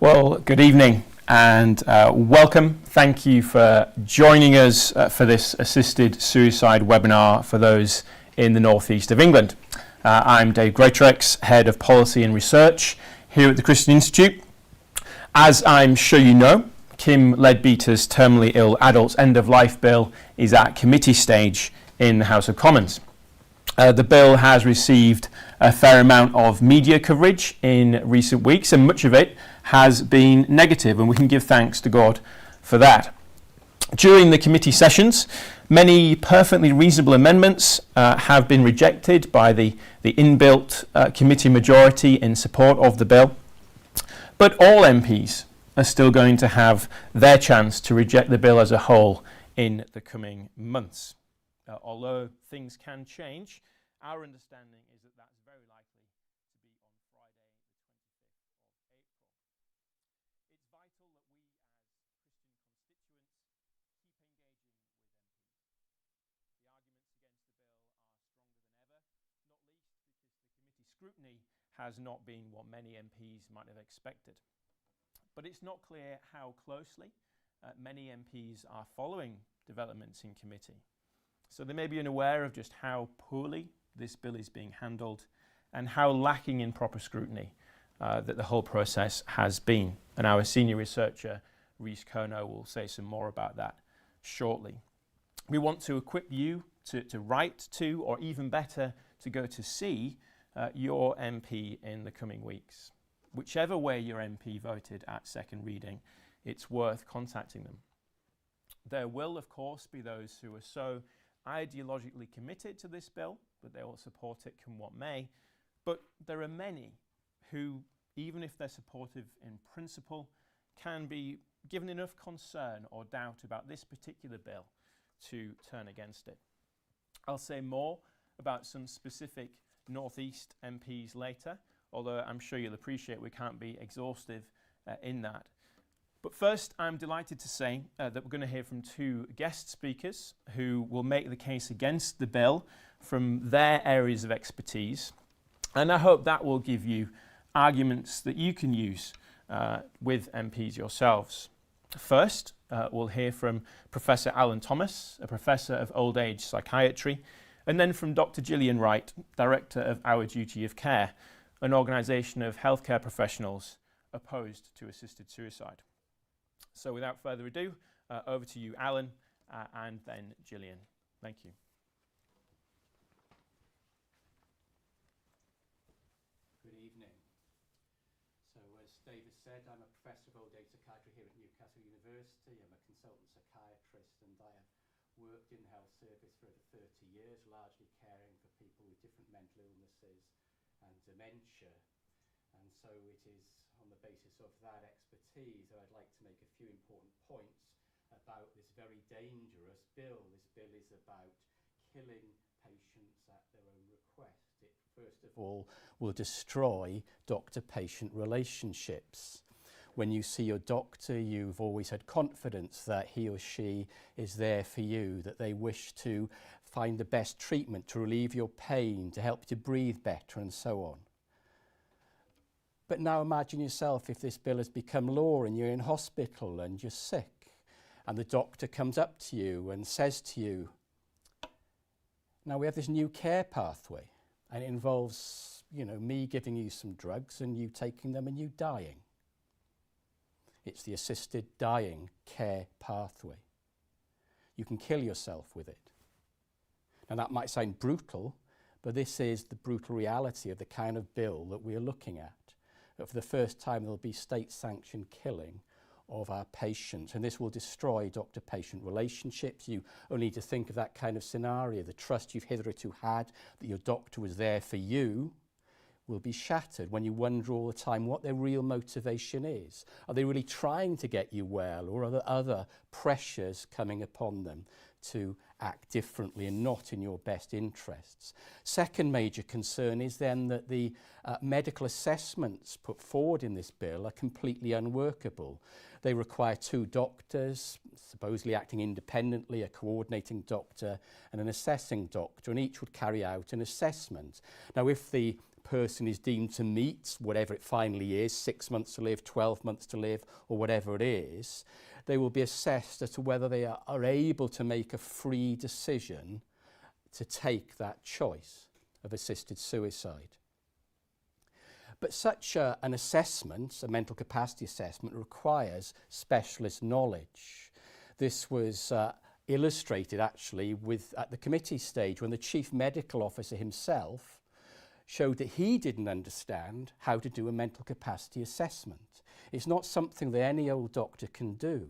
Well, good evening and welcome. Thank you for joining us for this assisted suicide webinar for those in the northeast of England. I'm Dave Greatrex, Head of Policy and Research here at the Scrutiny Institute. As I'm sure you know, Kim Leadbeater's terminally ill adults end-of-life bill is at committee stage in the House of Commons. The bill has received a fair amount of media coverage in recent weeks, and much of it has been negative, and we can give thanks to God for that. During the committee sessions, many perfectly reasonable amendments have been rejected by the inbuilt committee majority in support of the bill. But all MPs are still going to have their chance to reject the bill as a whole in the coming months. Although things can change, our understanding is that that's very likely to be on Friday, the 25th of April. It's vital that we as Christian constituents keep engaging with MPs. The arguments against the bill are stronger than ever, not least because the committee scrutiny has not been what many MPs might have expected. But it's not clear how closely many MPs are following developments in committee. So they may be unaware of just how poorly this bill is being handled and how lacking in proper scrutiny that the whole process has been. And our senior researcher, Rhys Kono, will say some more about that shortly. We want to equip you to write to, or even better, to go to see your MP in the coming weeks. Whichever way your MP voted at second reading, it's worth contacting them. There will, of course, be those who are so ideologically committed to this bill that they will support it come what may, but there are many who, even if they're supportive in principle, can be given enough concern or doubt about this particular bill to turn against it. I'll say more about some specific North East MPs later, although I'm sure you'll appreciate we can't be exhaustive in that. But first, I'm delighted to say that we're going to hear from two guest speakers who will make the case against the bill from their areas of expertise. And I hope that will give you arguments that you can use with MPs yourselves. First, we'll hear from Professor Alan Thomas, a Professor of Old Age Psychiatry, and then from Dr. Gillian Wright, Director of Our Duty of Care, an organisation of healthcare professionals opposed to assisted suicide. So without further ado, over to you, Alan, and then Gillian. Thank you. Good evening. So as David said, I'm a Professor of Old Age Psychiatry here at Newcastle University. I'm a consultant psychiatrist, and I have worked in the health service for over 30 years, largely caring for people with different mental illnesses and dementia. And so it is on the basis of that expertise that I'd like to make a few important points about this very dangerous bill. This bill is about killing patients at their own request. It, first of all, will destroy doctor-patient relationships. When you see your doctor, you've always had confidence that he or she is there for you, that they wish to find the best treatment to relieve your pain, to help you breathe better, and so on. But now imagine yourself if this bill has become law and you're in hospital and you're sick and the doctor comes up to you and says to you, now we have this new care pathway and it involves, me giving you some drugs and you taking them and you dying. It's the assisted dying care pathway. You can kill yourself with it. Now that might sound brutal, but this is the brutal reality of the kind of bill that we are looking at. But for the first time, there'll be state-sanctioned killing of our patients, and this will destroy doctor-patient relationships. You only need to think of that kind of scenario. The trust you've hitherto had that your doctor was there for you will be shattered when you wonder all the time what their real motivation is. Are they really trying to get you well, or are there other pressures coming upon them to act differently and not in your best interests? Second major concern is then that the medical assessments put forward in this bill are completely unworkable. They require two doctors, supposedly acting independently, a coordinating doctor and an assessing doctor, and each would carry out an assessment. Now, if the person is deemed to meet whatever it finally is, 6 months to live, 12 months to live, or whatever it is, they will be assessed as to whether they are able to make a free decision to take that choice of assisted suicide. But such an assessment, a mental capacity assessment, requires specialist knowledge. This was illustrated actually at the committee stage when the chief medical officer himself showed that he didn't understand how to do a mental capacity assessment. It's not something that any old doctor can do.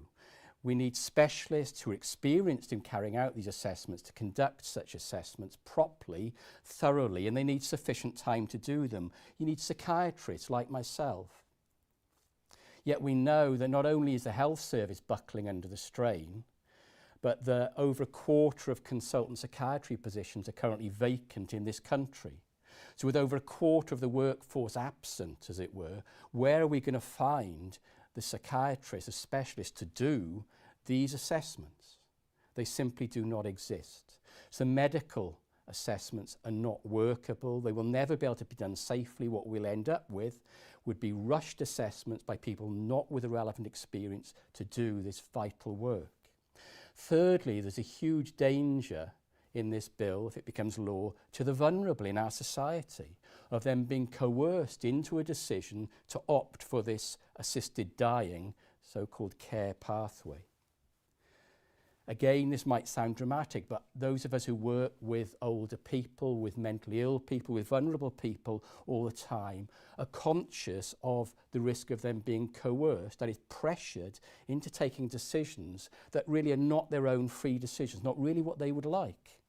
We need specialists who are experienced in carrying out these assessments to conduct such assessments properly, thoroughly, and they need sufficient time to do them. You need psychiatrists like myself. Yet we know that not only is the health service buckling under the strain, but that over a quarter of consultant psychiatry positions are currently vacant in this country. So with over a quarter of the workforce absent, as it were, where are we going to find the psychiatrists, the specialists, to do these assessments? They simply do not exist. So medical assessments are not workable. They will never be able to be done safely. What we'll end up with would be rushed assessments by people not with the relevant experience to do this vital work. Thirdly, there's a huge danger in this bill, if it becomes law, to the vulnerable in our society, of them being coerced into a decision to opt for this assisted dying, so-called care pathway. Again, this might sound dramatic, but those of us who work with older people, with mentally ill people, with vulnerable people all the time are conscious of the risk of them being coerced, that is, pressured into taking decisions that really are not their own free decisions, not really what they would like.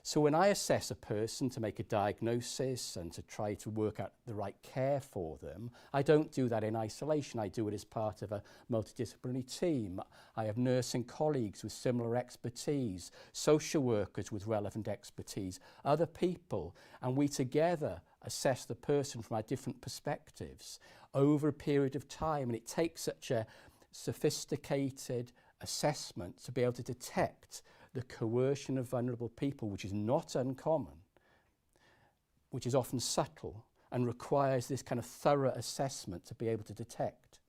So when I assess a person to make a diagnosis and to try to work out the right care for them, I don't do that in isolation. I do it as part of a multidisciplinary team. I have nursing colleagues with similar expertise, social workers with relevant expertise, other people, and we together assess the person from our different perspectives over a period of time. And it takes such a sophisticated assessment to be able to detect the coercion of vulnerable people, which is not uncommon, which is often subtle and requires this kind of thorough assessment to be able to detect.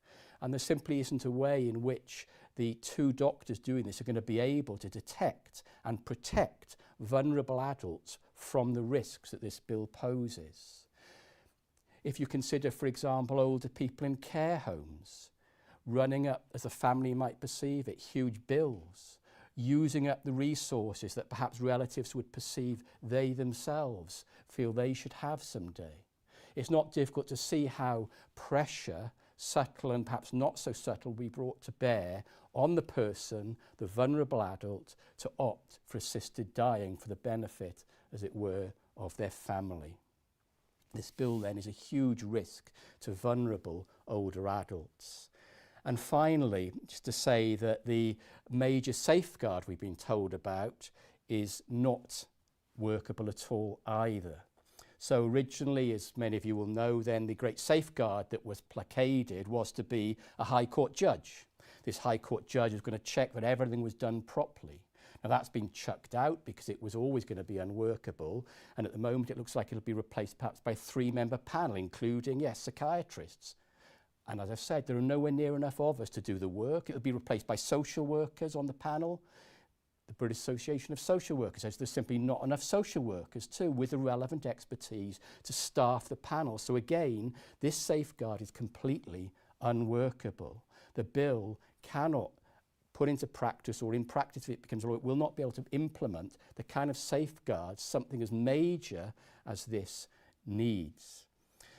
And there simply isn't a way in which the two doctors doing this are going to be able to detect and protect vulnerable adults from the risks that this bill poses. If you consider, for example, older people in care homes, running up, as a family might perceive it, huge bills, using up the resources that perhaps relatives would perceive they themselves feel they should have someday. It's not difficult to see how pressure, subtle and perhaps not so subtle, will be brought to bear on the person, the vulnerable adult, to opt for assisted dying for the benefit, as it were, of their family. This bill then is a huge risk to vulnerable older adults. And finally, just to say that the major safeguard we've been told about is not workable at all either. So originally, as many of you will know, then the great safeguard that was placarded was to be a High Court judge. This High Court judge was going to check that everything was done properly. Now that's been chucked out because it was always going to be unworkable, and at the moment it looks like it'll be replaced perhaps by a 3-member panel, including, yes, psychiatrists. And as I've said, there are nowhere near enough of us to do the work. It'll be replaced by social workers on the panel. The British Association of Social Workers says there's simply not enough social workers too with the relevant expertise to staff the panel. So again, this safeguard is completely unworkable. The bill cannot put into practice, or in practice if it becomes law, it will not be able to implement the kind of safeguards something as major as this needs.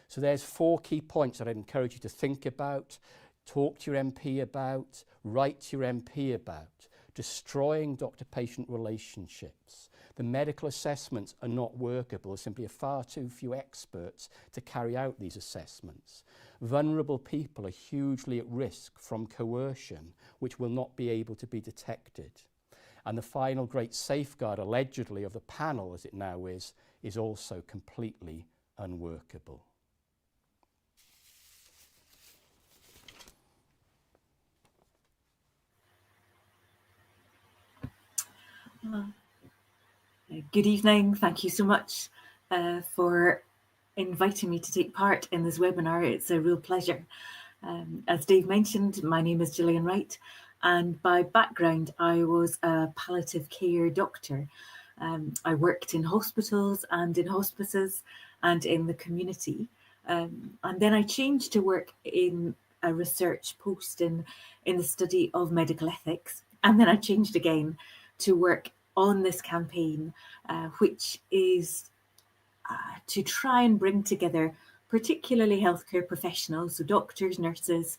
So there's 4 key points that I'd encourage you to think about, talk to your MP about, write to your MP about. Destroying doctor-patient relationships. The medical assessments are not workable. There's simply far too few experts to carry out these assessments. Vulnerable people are hugely at risk from coercion, which will not be able to be detected. And the final great safeguard, allegedly, of the panel, as it now is also completely unworkable. Good evening. Thank you so much for inviting me to take part in this webinar. It's a real pleasure. As Dave mentioned, my name is Gillian Wright, and by background, I was a palliative care doctor. I worked in hospitals and in hospices and in the community. And then I changed to work in a research post in the study of medical ethics. And then I changed again to work on this campaign, which is to try and bring together particularly healthcare professionals, so doctors, nurses,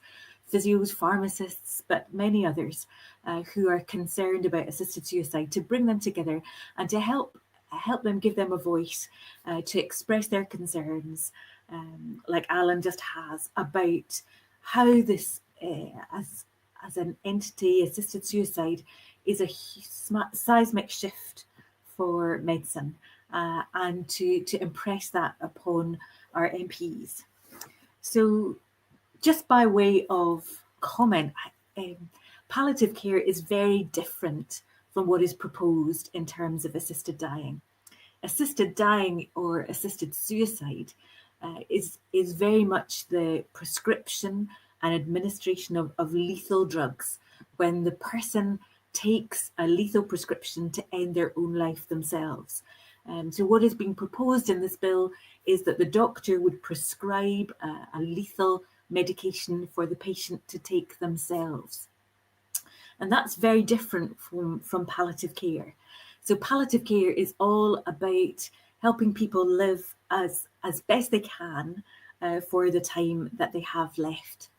physios, pharmacists, but many others who are concerned about assisted suicide, to bring them together and to help them, give them a voice to express their concerns, like Alan just has, about how this, as an entity, assisted suicide is a seismic shift for medicine, and to impress that upon our MPs. So just by way of comment, palliative care is very different from what is proposed in terms of assisted dying. Assisted dying or assisted suicide is very much the prescription and administration of lethal drugs, when the person takes a lethal prescription to end their own life themselves. So what is being proposed in this bill is that the doctor would prescribe a lethal medication for the patient to take themselves. And that's very different from palliative care. So palliative care is all about helping people live as best they can for the time that they have left.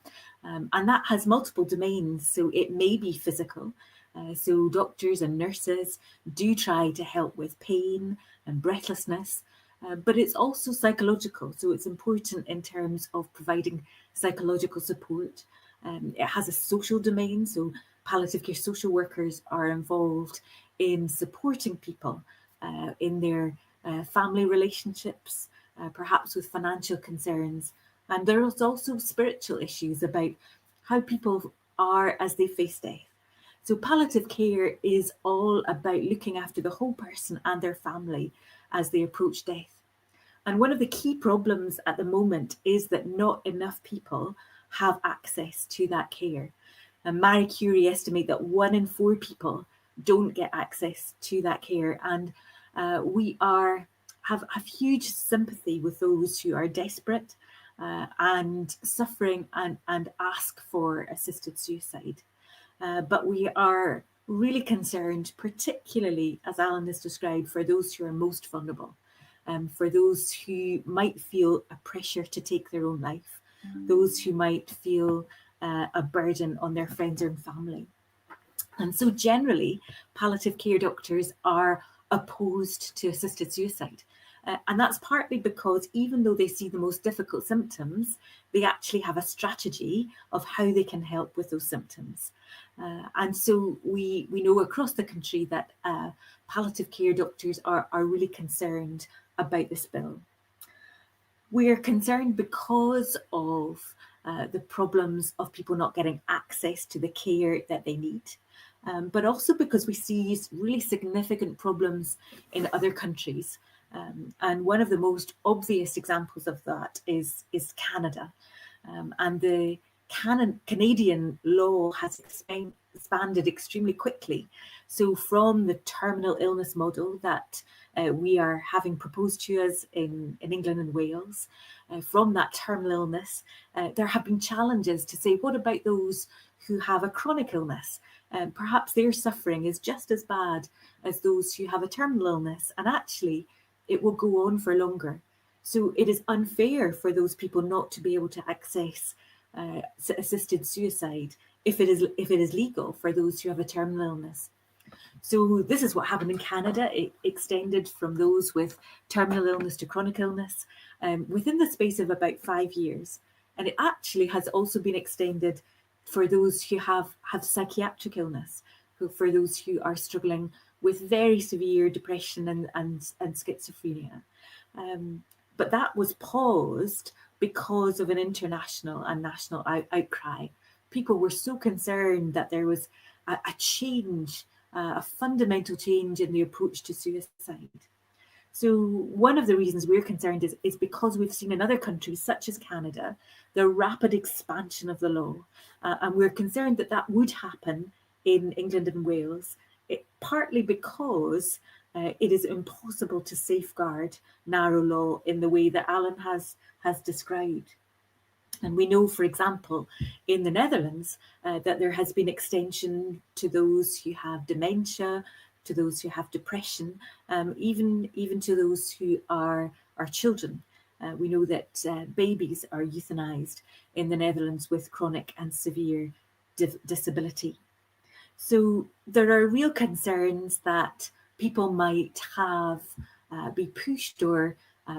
And that has multiple domains. So it may be physical. So doctors and nurses do try to help with pain and breathlessness, but it's also psychological. So it's important in terms of providing psychological support. It has a social domain. So palliative care social workers are involved in supporting people in their family relationships, perhaps with financial concerns. And there is also spiritual issues about how people are as they face death. So palliative care is all about looking after the whole person and their family as they approach death. And one of the key problems at the moment is that not enough people have access to that care. And Marie Curie estimate that 1 in 4 people don't get access to that care. And we have huge sympathy with those who are desperate and suffering and ask for assisted suicide. But we are really concerned, particularly, as Alan has described, for those who are most vulnerable, for those who might feel a pressure to take their own life, those who might feel a burden on their friends and family. And so generally, palliative care doctors are opposed to assisted suicide. And that's partly because even though they see the most difficult symptoms, they actually have a strategy of how they can help with those symptoms. And so we know across the country that palliative care doctors are really concerned about this bill. We're concerned because of the problems of people not getting access to the care that they need. But also because we see really significant problems in other countries. And one of the most obvious examples of that is Canada. And the Canadian law has expanded extremely quickly. So from the terminal illness model that we are having proposed to us in England and Wales, from that terminal illness, there have been challenges to say, what about those who have a chronic illness? Perhaps their suffering is just as bad as those who have a terminal illness, and actually it will go on for longer. So it is unfair for those people not to be able to access assisted suicide if it is legal for those who have a terminal illness. So this is what happened in Canada. It extended from those with terminal illness to chronic illness within the space of about 5 years. And it actually has also been extended for those who have psychiatric illness, for those who are struggling with very severe depression and schizophrenia. But that was paused because of an international and national outcry. People were so concerned that there was a change, a fundamental change in the approach to suicide. So one of the reasons we're concerned is because we've seen in other countries, such as Canada, the rapid expansion of the law. And we're concerned that that would happen in England and Wales, partly because it is impossible to safeguard narrow law in the way that Alan has described. And we know, for example, in the Netherlands, that there has been extension to those who have dementia, to those who have depression, even to those who are children. We know that babies are euthanized in the Netherlands with chronic and severe disability. So there are real concerns that people might have be pushed or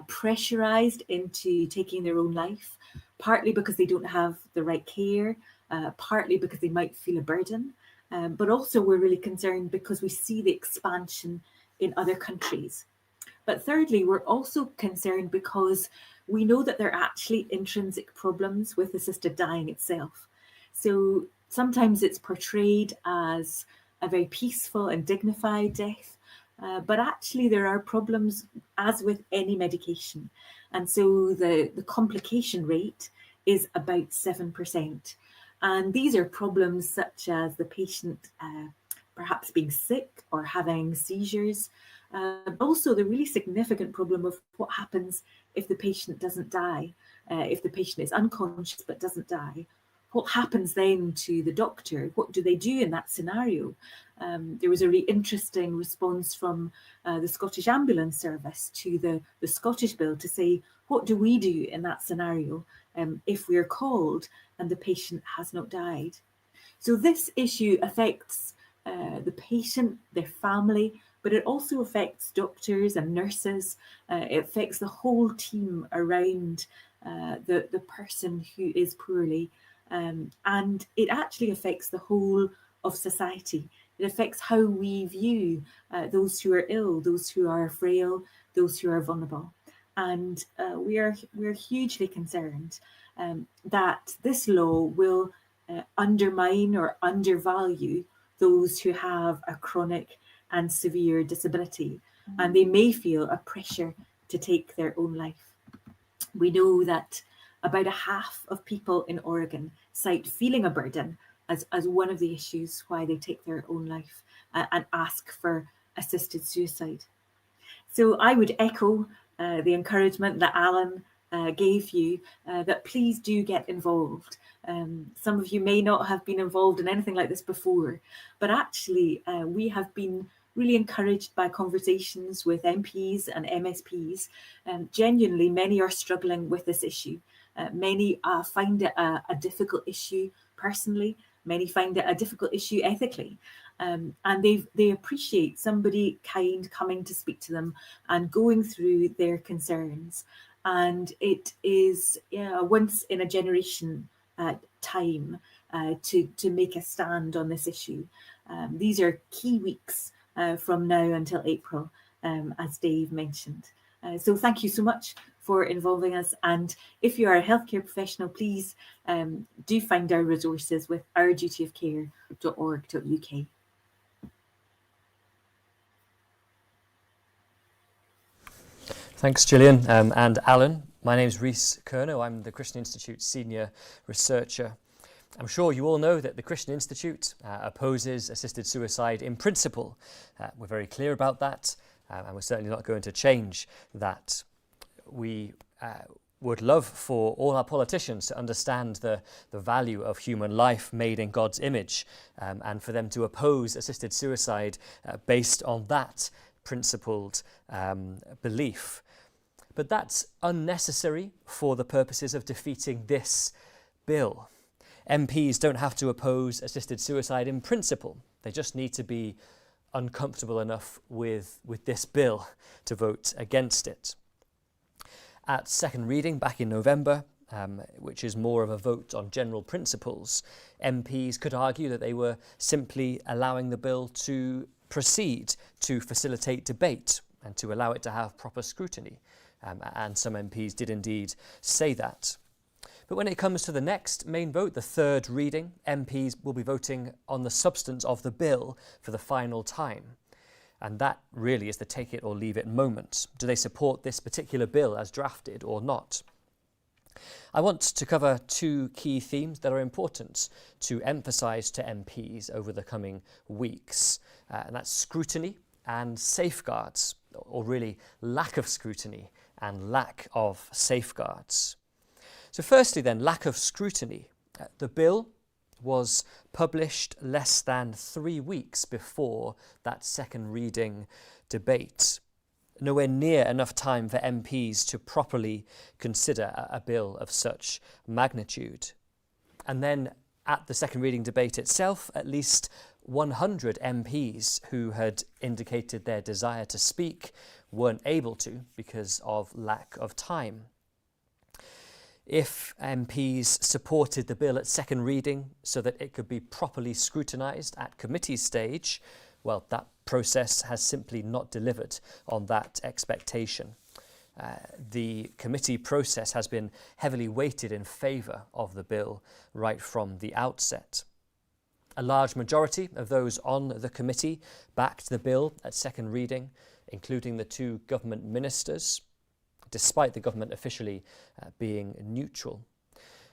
pressurized into taking their own life, partly because they don't have the right care, partly because they might feel a burden, but also we're really concerned because we see the expansion in other countries. But thirdly, we're also concerned because we know that there are actually intrinsic problems with assisted dying itself. So sometimes it's portrayed as a very peaceful and dignified death, but actually there are problems as with any medication. And so the complication rate is about 7%. And these are problems such as the patient perhaps being sick or having seizures. Also, the really significant problem of what happens if the patient doesn't die, if the patient is unconscious but doesn't die. What happens then to the doctor? What do they do in that scenario? There was a really interesting response from the Scottish Ambulance Service to the Scottish Bill to say, what do we do in that scenario if we're called and the patient has not died? So this issue affects the patient, their family, but it also affects doctors and nurses. It affects the whole team around the person who is poorly. And it actually affects the whole of society. It affects how we view those who are ill, those who are frail, those who are vulnerable. And we're hugely concerned that this law will undermine or undervalue those who have a chronic and severe disability, and they may feel a pressure to take their own life. We know that about a half of people in Oregon cite feeling a burden as one of the issues why they take their own life and ask for assisted suicide. So I would echo the encouragement that Alan gave you, that please do get involved. Some of you may not have been involved in anything like this before, but actually we have been really encouraged by conversations with MPs and MSPs. Genuinely, many are struggling with this issue. Many find it a difficult issue personally. Many find it a difficult issue ethically. And they appreciate somebody kind coming to speak to them and going through their concerns. And it is a once in a generation time to make a stand on this issue. These are key weeks from now until April, as Dave mentioned. So thank you so much for involving us. And if you are a healthcare professional, please do find our resources with ourdutyofcare.org.uk. Thanks, Gillian and Alan. My name is Rhys Curnow. I'm the Christian Institute's Senior Researcher. I'm sure you all know that the Christian Institute opposes assisted suicide in principle. We're very clear about that, and we're certainly not going to change that. We would love for all our politicians to understand the value of human life made in God's image, and for them to oppose assisted suicide based on that principled belief. But that's unnecessary for the purposes of defeating this bill. MPs don't have to oppose assisted suicide in principle. They just need to be uncomfortable enough with this bill to vote against it. At second reading back in November, which is more of a vote on general principles, MPs could argue that they were simply allowing the bill to proceed to facilitate debate and to allow it to have proper scrutiny. And some MPs did indeed say that. But when it comes to the next main vote, the third reading, MPs will be voting on the substance of the bill for the final time. And that really is the take it or leave it moment. Do they support this particular bill as drafted or not? I want to cover two key themes that are important to emphasise to MPs over the coming weeks, and that's scrutiny and safeguards, or really lack of scrutiny and lack of safeguards. So firstly then, lack of scrutiny. The bill was published less than 3 weeks before that second reading debate. Nowhere near enough time for MPs to properly consider a bill of such magnitude. And then at the second reading debate itself, at least 100 MPs who had indicated their desire to speak weren't able to because of lack of time. If MPs supported the bill at second reading so that it could be properly scrutinised at committee stage, well, that process has simply not delivered on that expectation. The committee process has been heavily weighted in favour of the bill right from the outset. A large majority of those on the committee backed the bill at second reading, including the two government ministers, despite the government officially being neutral.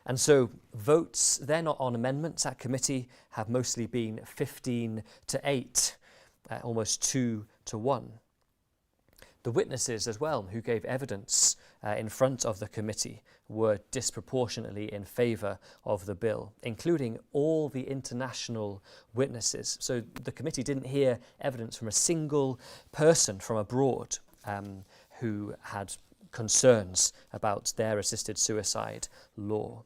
And so votes then on amendments at committee have mostly been 15-8, almost 2-1. The witnesses as well who gave evidence in front of the committee were disproportionately in favour of the bill, including all the international witnesses. So the committee didn't hear evidence from a single person from abroad who had concerns about their assisted suicide law.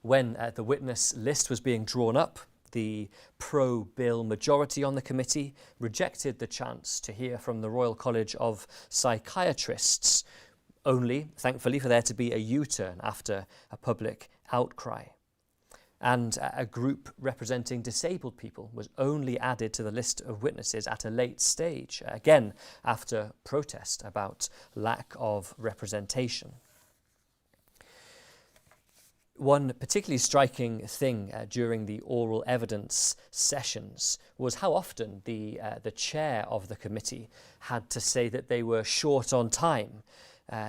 When the witness list was being drawn up, the pro-bill majority on the committee rejected the chance to hear from the Royal College of Psychiatrists, only, thankfully, for there to be a U-turn after a public outcry. And a group representing disabled people was only added to the list of witnesses at a late stage, again after protest about lack of representation. One particularly striking thing during the oral evidence sessions was how often the chair of the committee had to say that they were short on time,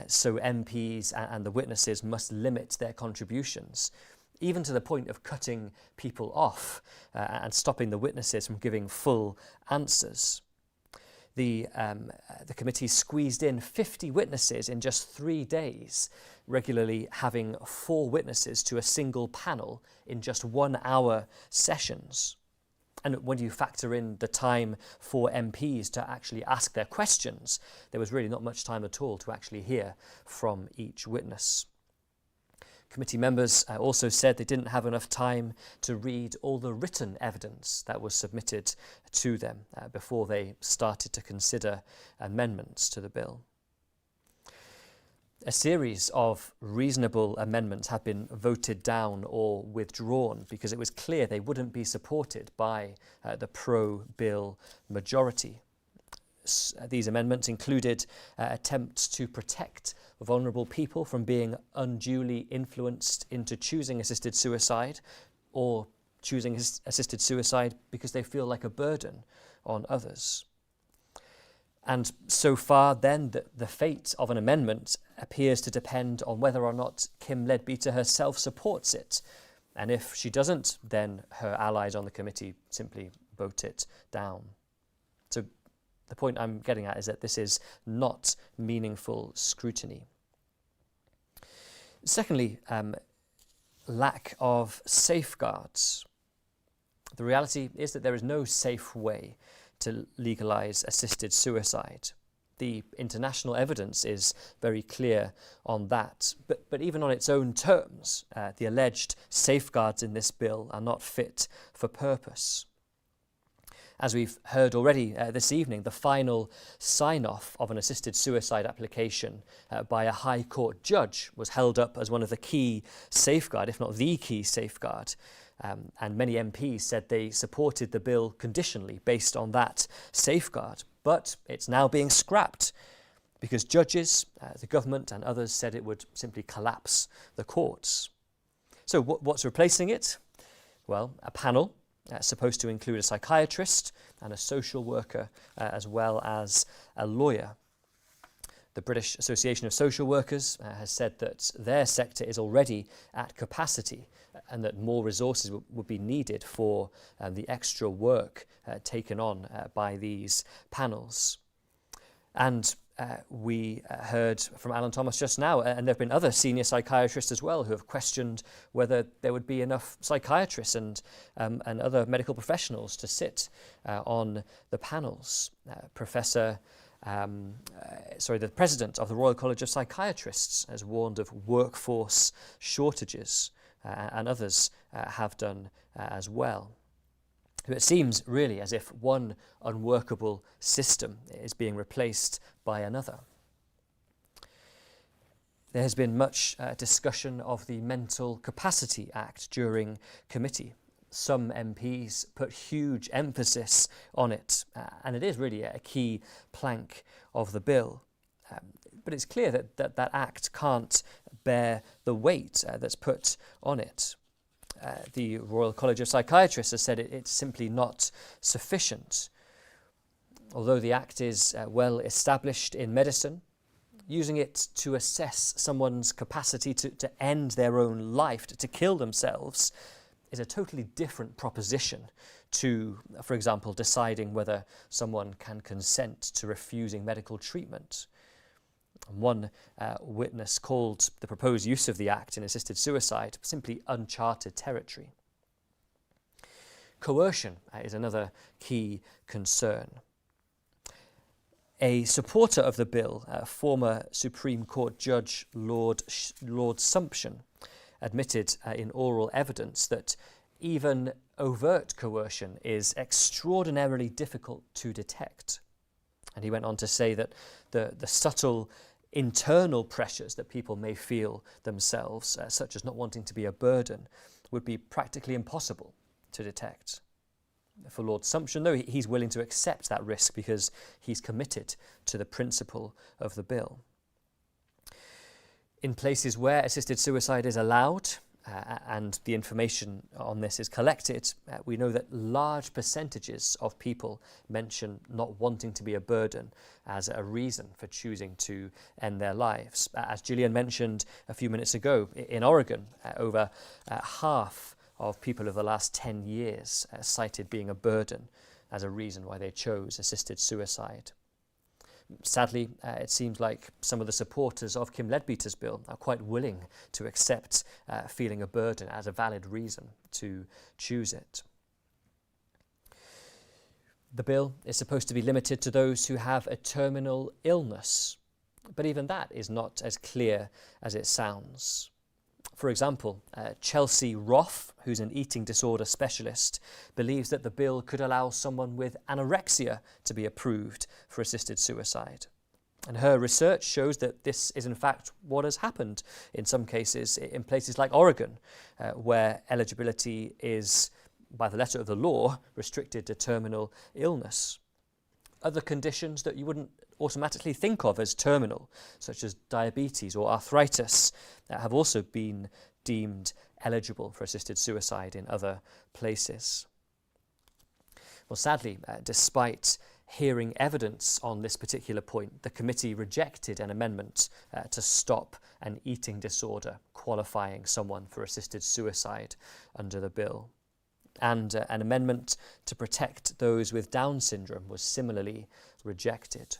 so MPs and the witnesses must limit their contributions, even to the point of cutting people off and stopping the witnesses from giving full answers. The committee squeezed in 50 witnesses in just 3 days, regularly having 4 witnesses to a single panel in just 1 hour sessions. And when you factor in the time for MPs to actually ask their questions, there was really not much time at all to actually hear from each witness. Committee members also said they didn't have enough time to read all the written evidence that was submitted to them before they started to consider amendments to the bill. A series of reasonable amendments have been voted down or withdrawn because it was clear they wouldn't be supported by the pro-bill majority. These amendments included attempts to protect vulnerable people from being unduly influenced into choosing assisted suicide or choosing assisted suicide because they feel like a burden on others. And so far then, the fate of an amendment appears to depend on whether or not Kim Leadbeater herself supports it. And if she doesn't, then her allies on the committee simply vote it down. So the point I'm getting at is that this is not meaningful scrutiny. Secondly, lack of safeguards. The reality is that there is no safe way to legalise assisted suicide. The international evidence is very clear on that. But even on its own terms, the alleged safeguards in this bill are not fit for purpose. As we've heard already this evening, the final sign-off of an assisted suicide application by a High Court judge was held up as one of the key safeguard, if not the key safeguard. And many MPs said they supported the bill conditionally based on that safeguard. But it's now being scrapped because judges, the government and others said it would simply collapse the courts. So what's replacing it? Well, a panel supposed to include a psychiatrist and a social worker, as well as a lawyer. The British Association of Social Workers has said that their sector is already at capacity and that more resources would be needed for the extra work taken on by these panels. And we heard from Alan Thomas just now, and there have been other senior psychiatrists as well who have questioned whether there would be enough psychiatrists and other medical professionals to sit on the panels. The president of the Royal College of Psychiatrists has warned of workforce shortages, and others have done as well. It seems really as if one unworkable system is being replaced by another. There has been much discussion of the Mental Capacity Act during committee. Some MPs put huge emphasis on it, and it is really a key plank of the bill. But it's clear that act can't bear the weight that's put on it. The Royal College of Psychiatrists has said it's simply not sufficient. Although the act is well established in medicine, using it to assess someone's capacity to end their own life, to kill themselves, is a totally different proposition to, for example, deciding whether someone can consent to refusing medical treatment. One witness called the proposed use of the Act in assisted suicide simply uncharted territory. Coercion is another key concern. A supporter of the bill, former Supreme Court Judge Lord Sumption, admitted in oral evidence that even overt coercion is extraordinarily difficult to detect. And he went on to say that the subtle internal pressures that people may feel themselves, such as not wanting to be a burden, would be practically impossible to detect. For Lord Sumption, though, he's willing to accept that risk because he's committed to the principle of the bill. In places where assisted suicide is allowed, and the information on this is collected, we know that large percentages of people mention not wanting to be a burden as a reason for choosing to end their lives. As Gillian mentioned a few minutes ago, in Oregon, over half of people of the last 10 years cited being a burden as a reason why they chose assisted suicide. Sadly, it seems like some of the supporters of Kim Leadbeater's bill are quite willing to accept feeling a burden as a valid reason to choose it. The bill is supposed to be limited to those who have a terminal illness, but even that is not as clear as it sounds. For example, Chelsea Roth, who's an eating disorder specialist, believes that the bill could allow someone with anorexia to be approved for assisted suicide. And her research shows that this is in fact what has happened in some cases in places like Oregon, where eligibility is, by the letter of the law, restricted to terminal illness. Other conditions that you wouldn't automatically think of as terminal, such as diabetes or arthritis, have also been deemed eligible for assisted suicide in other places. Well, sadly, despite hearing evidence on this particular point, the committee rejected an amendment to stop an eating disorder qualifying someone for assisted suicide under the bill. And an amendment to protect those with Down syndrome was similarly rejected.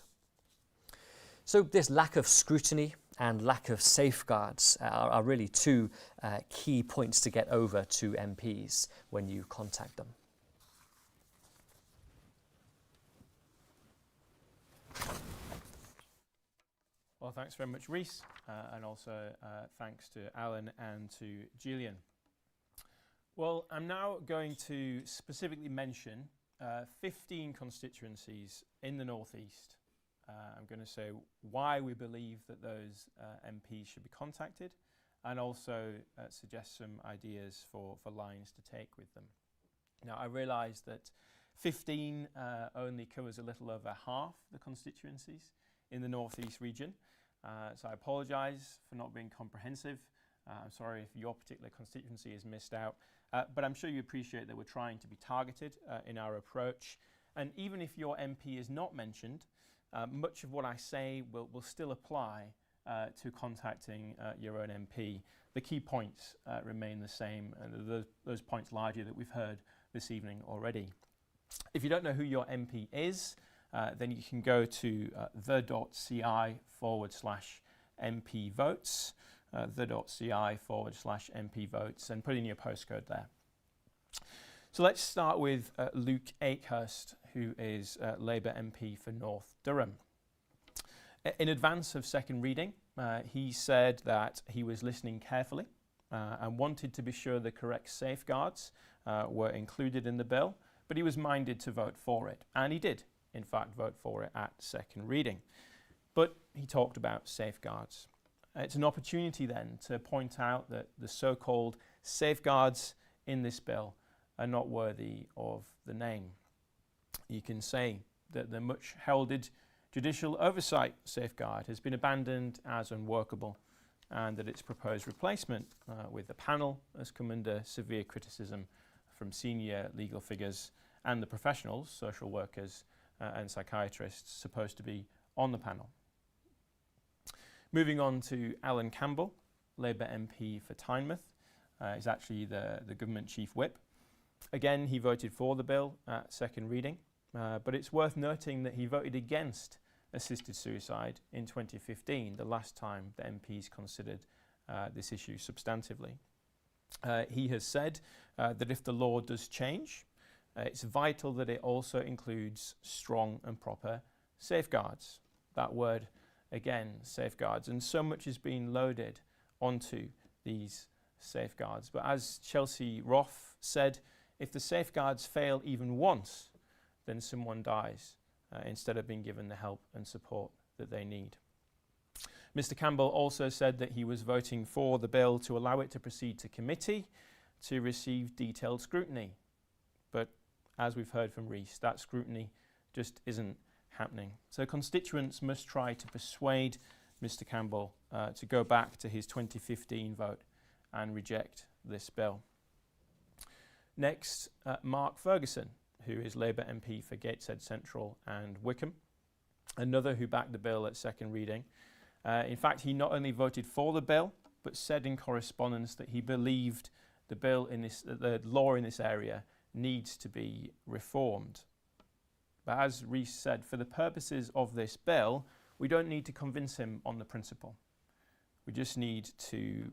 So this lack of scrutiny and lack of safeguards are really two key points to get over to MPs when you contact them. Well, thanks very much, Rhys, and also thanks to Alan and to Gillian. Well, I'm now going to specifically mention 15 constituencies in the North East. I'm going to say why we believe that those MPs should be contacted, and also suggest some ideas for lines to take with them. Now, I realise that 15 only covers a little over half the constituencies in the North East region, so I apologise for not being comprehensive. I'm sorry if your particular constituency is missed out, But I'm sure you appreciate that we're trying to be targeted in our approach. And even if your MP is not mentioned, much of what I say will still apply to contacting your own MP. The key points remain the same, and those points largely that we've heard this evening already. If you don't know who your MP is, then you can go to the.ci/MP votes, the.ci/MP votes, and put in your postcode there. So let's start with Luke Akehurst, who is Labour MP for North Durham. In advance of second reading, he said that he was listening carefully and wanted to be sure the correct safeguards were included in the bill, but he was minded to vote for it. And he did, in fact, vote for it at second reading. But he talked about safeguards. It's an opportunity then to point out that the so-called safeguards in this bill are not worthy of the name. You can say that the much heralded judicial oversight safeguard has been abandoned as unworkable, and that its proposed replacement with the panel has come under severe criticism from senior legal figures and the professionals, social workers and psychiatrists, supposed to be on the panel. Moving on to Alan Campbell, Labour MP for Tynemouth, is actually the government chief whip. Again, he voted for the bill at second reading, but it's worth noting that he voted against assisted suicide in 2015, the last time the MPs considered this issue substantively. He has said that if the law does change, it's vital that it also includes strong and proper safeguards. That word, again, safeguards, and so much is being loaded onto these safeguards. But as Chelsea Roth said, if the safeguards fail even once, then someone dies instead of being given the help and support that they need. Mr. Campbell also said that he was voting for the bill to allow it to proceed to committee to receive detailed scrutiny. But as we've heard from Rhys, that scrutiny just isn't happening. So constituents must try to persuade Mr. Campbell to go back to his 2015 vote and reject this bill. Next, Mark Ferguson, who is Labour MP for Gateshead Central and Wickham, another who backed the bill at second reading. In fact, he not only voted for the bill, but said in correspondence that he believed the law in this area needs to be reformed. But as Rhys said, for the purposes of this bill, we don't need to convince him on the principle. We just need to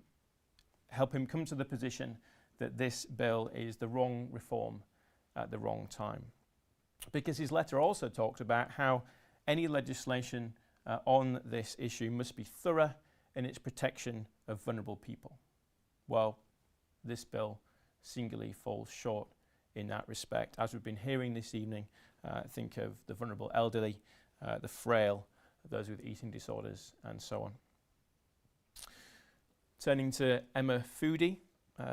help him come to the position that this bill is the wrong reform at the wrong time. Because his letter also talked about how any legislation on this issue must be thorough in its protection of vulnerable people. Well, this bill singularly falls short in that respect. As we've been hearing this evening, think of the vulnerable elderly, the frail, those with eating disorders, and so on. Turning to Emma Foodie,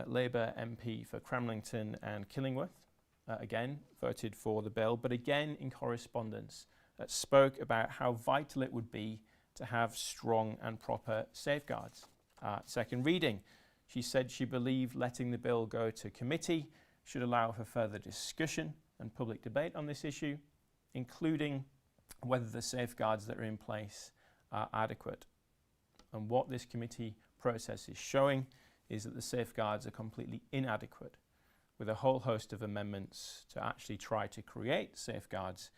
Labour MP for Cramlington and Killingworth, again voted for the bill, but again in correspondence spoke about how vital it would be to have strong and proper safeguards. Second reading, she said she believed letting the bill go to committee should allow for further discussion and public debate on this issue, including whether the safeguards that are in place are adequate. And what this committee process is showing is that the safeguards are completely inadequate, with a whole host of amendments to actually try to create safeguards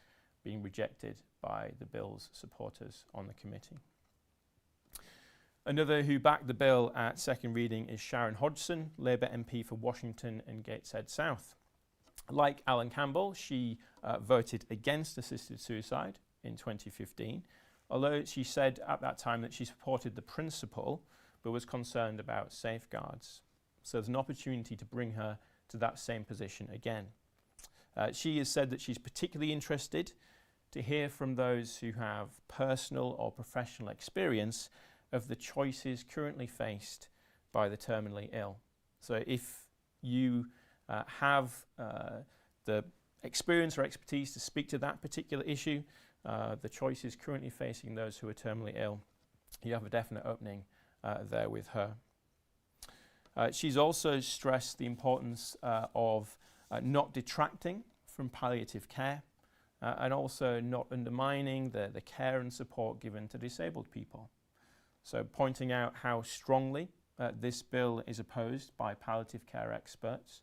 being rejected by the bill's supporters on the committee. Another who backed the bill at second reading is Sharon Hodgson, Labour MP for Washington and Gateshead South. Like Alan Campbell, she voted against assisted suicide in 2015, although she said at that time that she supported the principle but was concerned about safeguards. So there's an opportunity to bring her to that same position again. She has said that she's particularly interested to hear from those who have personal or professional experience of the choices currently faced by the terminally ill. So if you have the experience or expertise to speak to that particular issue, the choices currently facing those who are terminally ill, you have a definite opening there with her. She's also stressed the importance of not detracting from palliative care and also not undermining the care and support given to disabled people. So pointing out how strongly this bill is opposed by palliative care experts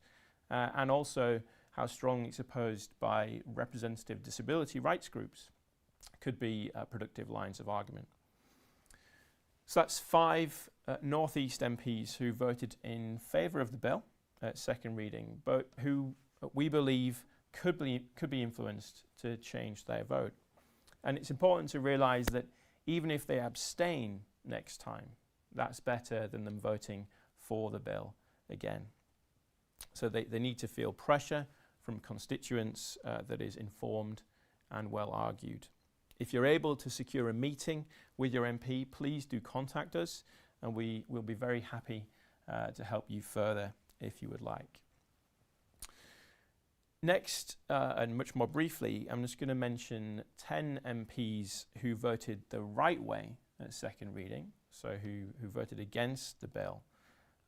and also how strongly it's opposed by representative disability rights groups could be productive lines of argument. So that's 5 North East MPs who voted in favour of the bill at second reading, but who we believe could be influenced to change their vote. And it's important to realise that even if they abstain next time, that's better than them voting for the bill again. So they need to feel pressure from constituents that is informed and well argued. If you're able to secure a meeting with your MP, please do contact us and we will be very happy to help you further if you would like. Next, and much more briefly, I'm just going to mention 10 MPs who voted the right way at second reading, so who voted against the bill,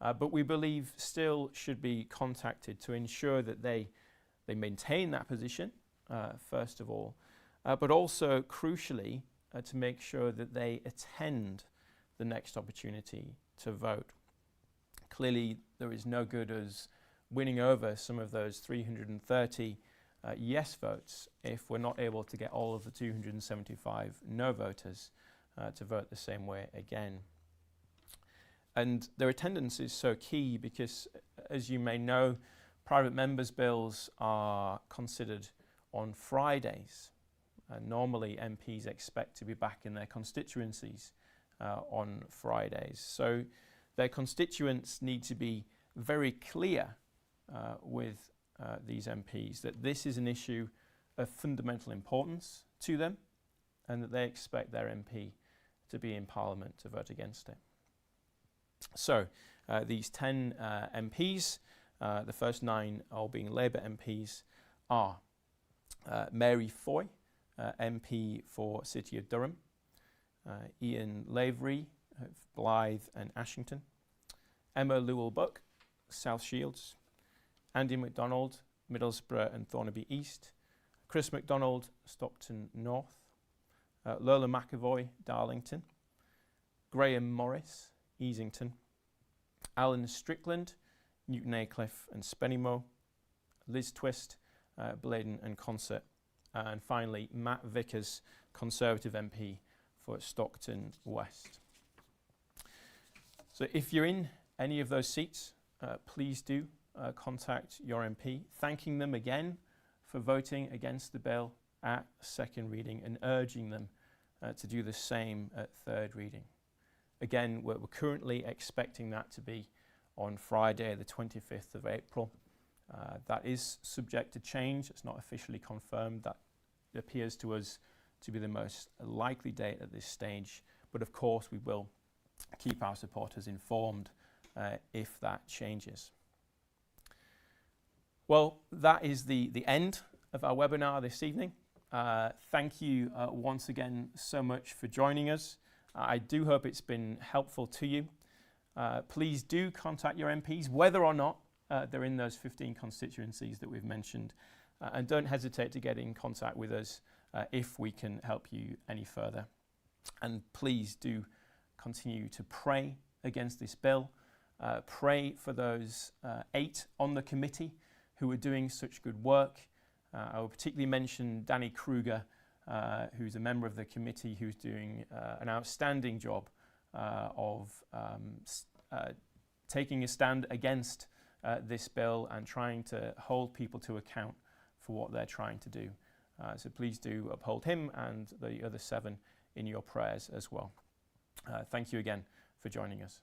but we believe still should be contacted to ensure that they maintain that position, first of all, but also crucially to make sure that they attend the next opportunity to vote. Clearly, there is no good as winning over some of those 330 yes votes if we're not able to get all of the 275 no voters to vote the same way again. And their attendance is so key because, as you may know, private members' bills are considered on Fridays. Normally MPs expect to be back in their constituencies on Fridays. So their constituents need to be very clear with these MPs that this is an issue of fundamental importance to them and that they expect their MP to be in Parliament to vote against it. So these 10 MPs, the first 9 all being Labour MPs, are Mary Foy, MP for City of Durham, Ian Lavery of Blyth and Ashington, Emma Lewell-Buck, South Shields, Andy MacDonald, Middlesbrough and Thornaby East, Chris MacDonald, Stockton North, Lola McAvoy, Darlington, Graham Morris, Easington, Alan Strickland, Newton Aycliffe and Spennymoor, Liz Twist, Bladen and Consett, and finally Matt Vickers, Conservative MP for Stockton West. So if you're in any of those seats, please do contact your MP, thanking them again for voting against the bill at second reading and urging them to do the same at third reading. Again, we're currently expecting that to be on Friday, the 25th of April. That is subject to change. It's not officially confirmed. That appears to us to be the most likely date at this stage. But of course, we will keep our supporters informed if that changes. Well, that is the end of our webinar this evening. Thank you once again so much for joining us. I do hope it's been helpful to you. Please do contact your MPs, whether or not they're in those 15 constituencies that we've mentioned. And don't hesitate to get in contact with us if we can help you any further. And please do continue to pray against this bill. Pray for those 8 on the committee who are doing such good work. I will particularly mention Danny Kruger, who's a member of the committee who's doing an outstanding job of taking a stand against this bill and trying to hold people to account for what they're trying to do. So please do uphold him and the other 7 in your prayers as well. Thank you again for joining us.